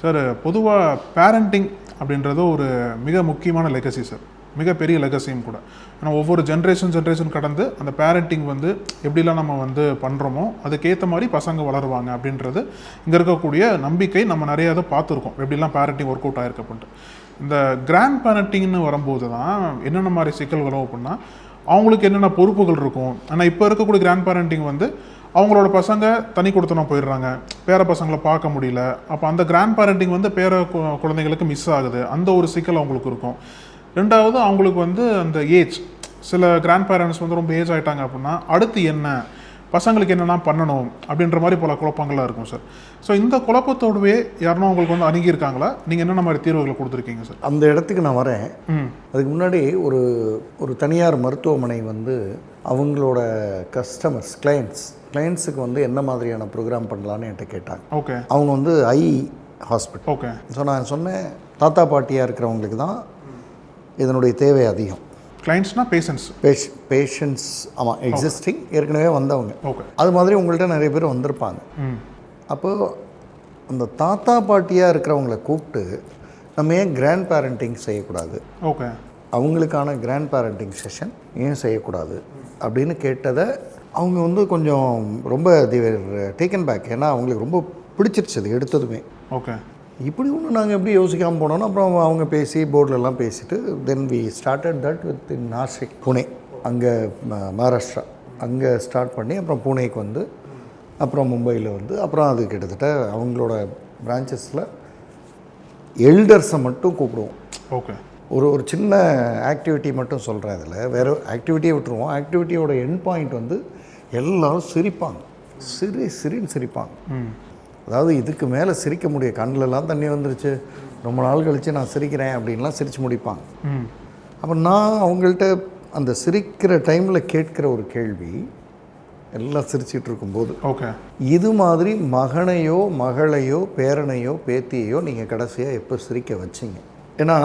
Sir பொதுவாக parenting அப்படின்றது ஒரு மிக முக்கியமான லெகசி சார், மிகப்பெரிய லெகசியும் கூட. ஏன்னா ஒவ்வொரு ஜென்ரேஷன் கடந்து அந்த பேரண்டிங் வந்து எப்படிலாம் நம்ம வந்து பண்ணுறோமோ அதுக்கேற்ற மாதிரி பசங்க வளருவாங்க அப்படின்றது இங்கே இருக்கக்கூடிய நம்பிக்கை. நம்ம நிறைய இதை பார்த்துருக்கோம் எப்படிலாம் பேரண்டிங் ஒர்க் அவுட் ஆயிருக்கு அப்படின்ட்டு. இந்த கிராண்ட் பேரண்டிங்னு வரும்போது தான் என்னென்ன மாதிரி சிக்கல் வரும் அப்படின்னா அவங்களுக்கு என்னென்ன பொறுப்புகள் இருக்கும். ஆனால் இப்போ இருக்கக்கூடிய கிராண்ட் பேரண்டிங் வந்து அவங்களோட பசங்க தனி கொடுத்தனம் போயிடுறாங்க, பேர பசங்களை பார்க்க முடியல. அப்போ அந்த கிராண்ட் பேரண்டிங் வந்து பேர குழந்தைங்களுக்கு மிஸ் ஆகுது, அந்த ஒரு சிக்கல் அவங்களுக்கு இருக்கும். ரெண்டாவது அவங்களுக்கு வந்து அந்த ஏஜ், சில கிராண்ட் பேரண்ட்ஸ் வந்து ரொம்ப ஏஜ் ஆகிட்டாங்க அப்படின்னா அடுத்து என்ன பசங்களுக்கு என்னென்னா பண்ணணும் அப்படின்ற மாதிரி பல குழப்பங்கள்லாம் இருக்கும் சார். ஸோ இந்த குழப்பத்தோடவே யாருன்னா உங்களுக்கு வந்து அணுகியிருக்காங்களா? நீங்கள் என்னென்ன மாதிரி தீர்வுகளை கொடுத்துருக்கீங்க சார்? அந்த இடத்துக்கு நான் வரேன். அதுக்கு முன்னாடி ஒரு தனியார் மருத்துவமனை வந்து அவங்களோட கஸ்டமர்ஸ் கிளைண்ட்ஸுக்கு வந்து என்ன மாதிரியான ப்ரோக்ராம் பண்ணலான்னு என்கிட்ட கேட்டாங்க. ஓகே. அவங்க வந்து ஐ ஹாஸ்பிட்டல். ஓகே. ஸோ நான் சொன்னேன், தாத்தா பாட்டியாக இருக்கிறவங்களுக்கு தான் இதனுடைய தேவை அதிகம். கிளைண்ட்ஸ்னா பேஷண்ட்ஸ் ஆமாம், எக்ஸிஸ்டிங் ஏற்கனவே வந்தவங்க. ஓகே. அது மாதிரி உங்கள்கிட்ட நிறைய பேர் வந்திருப்பாங்க. அப்போது அந்த தாத்தா பாட்டியாக இருக்கிறவங்கள கூப்பிட்டு நம்ம ஏன் கிராண்ட் பேரண்டிங் செய்யக்கூடாது, ஓகே, அவங்களுக்கான கிராண்ட் பேரண்டிங் செஷன் ஏன் செய்யக்கூடாது அப்படின்னு கேட்டதை அவங்க வந்து கொஞ்சம் ரொம்ப டேக்கன் பேக். ஏன்னா அவங்களுக்கு ரொம்ப பிடிச்சிருச்சு அது எடுத்ததுமே. ஓகே. இப்படி ஒன்று நாங்கள் எப்படி யோசிக்காமல் போனோன்னா அப்புறம் அவங்க பேசி போர்டிலெலாம் பேசிட்டு then we started that with in Nashik, Pune, அங்கே மகாராஷ்டிரா, அங்கே ஸ்டார்ட் பண்ணி அப்புறம் புனேக்கு வந்து அப்புறம் மும்பையில் வந்து அப்புறம் அது கிட்டத்தட்ட அவங்களோட பிரான்ச்சஸில் எல்டர்ஸை மட்டும் கூப்பிடுவோம். ஓகே. ஒரு சின்ன ஆக்டிவிட்டி மட்டும் சொல்கிறேன். இதில் வேறு ஆக்டிவிட்டியை விட்டுருவோம். ஆக்டிவிட்டியோட எண்ட் பாயிண்ட் வந்து எல்லோரும் சிரிப்பாங்க, சிரின்னு சிரிப்பாங்க. அதாவது இதுக்கு மேலே சிரிக்க முடியும், கண்ணிலலாம் தண்ணி வந்துருச்சு, ரொம்ப நாள் கழித்து நான் சிரிக்கிறேன் அப்படின்லாம் சிரித்து முடிப்பாங்க. அப்போ நான் அவங்கள்ட்ட அந்த சிரிக்கிற டைமில் கேட்குற ஒரு கேள்வி, எல்லாம் சிரிச்சிட்டு இருக்கும்போது, ஓகே, இது மாதிரி மகனையோ மகளையோ பேரனையோ பேத்தியையோ நீங்கள் கடைசியாக எப்போ சிரிக்க வச்சிங்க? ஏன்னா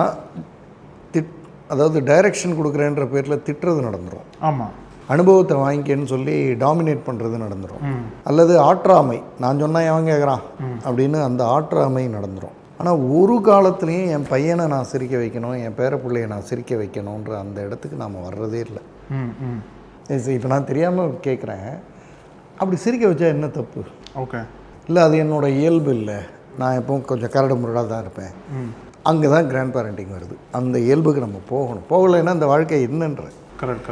அதாவது டைரக்ஷன் கொடுக்குறேன்ற பேரில் திட்டுறது நடந்துடும். ஆமாம். அனுபவத்தை வாங்கிக்கன்னு சொல்லி டாமினேட் பண்ணுறது நடந்துடும். அல்லது ஆற்றாமை, நான் சொன்னால் எவன் கேட்குறான் அப்படின்னு அந்த ஆற்றாமை நடந்துடும். ஆனால் ஒரு காலத்துலேயும் என் பையனை நான் சிரிக்க வைக்கணும், என் பேர பிள்ளையை நான் சிரிக்க வைக்கணுன்ற அந்த இடத்துக்கு நாம் வர்றதே இல்லை. இப்போ நான் தெரியாமல் கேட்குறேன், அப்படி சிரிக்க வச்சா என்ன தப்பு? ஓகே. இல்லை அது என்னோடய இயல்பு இல்லை, நான் எப்பவும் கொஞ்சம் கரடு முரடாக தான் இருப்பேன். அங்கே தான் கிராண்ட் பேரண்டிங் வருது. அந்த இயல்புக்கு நம்ம போகணும். போகலைன்னா அந்த வாழ்க்கை என்னன்ற. கரெக்ட்.